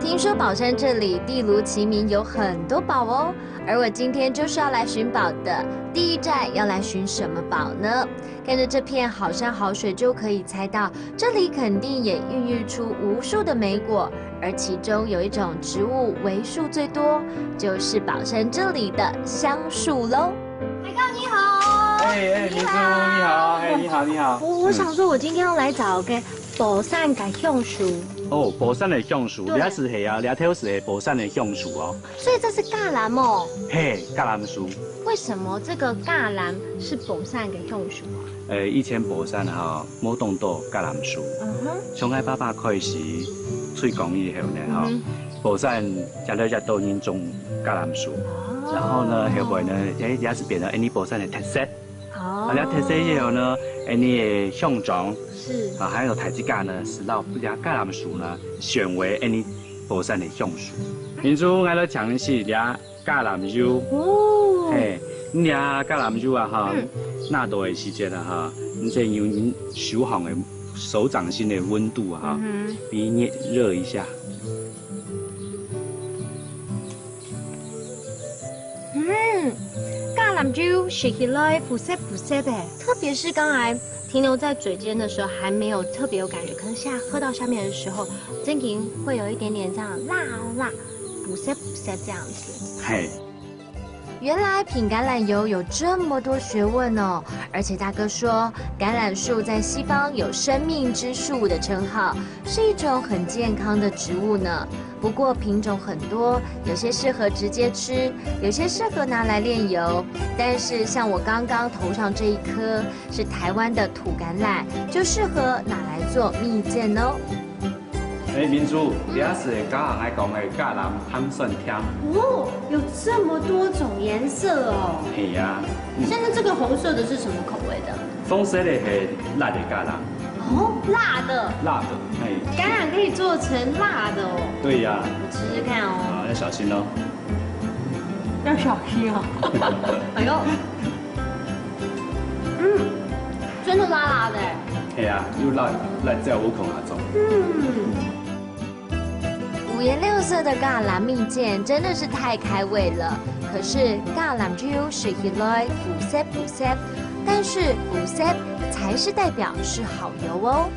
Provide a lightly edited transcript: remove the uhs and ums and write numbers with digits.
听说宝山这里地炉其名有很多宝哦，而我今天就是要来寻宝的。第一站要来寻什么宝呢？看着这片好山好水就可以猜到，这里肯定也孕育出无数的美果，而其中有一种植物为数最多，就是宝山这里的香树喽。海哥你好，林叔你好，你好。我想说，我今天要来找个宝山的橡树。哦，宝山的橡树，你是系啊，你头是宝山的橡树哦。所以这是橄榄哦。嘿，橄榄树。为什么这个橄榄是宝山的橡树啊？以前宝山冇种到橄榄树。上海爸爸开始推广以后呢，宝山家了都已经种橄榄树，然后呢，后来呢，也是变成你宝山的特色。好，了特色以后呢，你的象征。是啊，还有台阶架呢，是让不加橄榄树呢选为你宝山的橡树。民族我来讲的是俩橄榄油哦，嘿，你俩橄榄油啊那多的时间了你这用手行的手掌心的温度比你热一下。橄榄油吃起来不涩不涩的，特别是刚才。停留在嘴尖的时候还没有特别有感觉，可是现在喝到下面的时候，真的会有一点点这样辣，不涩这样子。嘿，原来品橄榄油有这么多学问哦！而且大哥说，橄榄树在西方有生命之树的称号，是一种很健康的植物呢。不过品种很多，有些适合直接吃，有些适合拿来炼油。但是像我刚刚头上这一颗是台湾的土橄榄，就适合拿来做蜜饯哦。民族，你也是教人来讲的橄榄香蒜甜。哦，有这么多种颜色哦。是啊。现在这个红色的是什么口味的？棕色的是辣的橄榄。哦，辣的。辣的，哎。橄榄可以做成辣的哦。对呀。我试试看哦。好，要小心哦。要小心哦。哎呦。真的辣辣的。系啊，又辣在我口下做。五颜六色的橄榄蜜饯真的是太开胃了。可是橄榄油吃起来不涩，但是不涩才是代表是好油哦。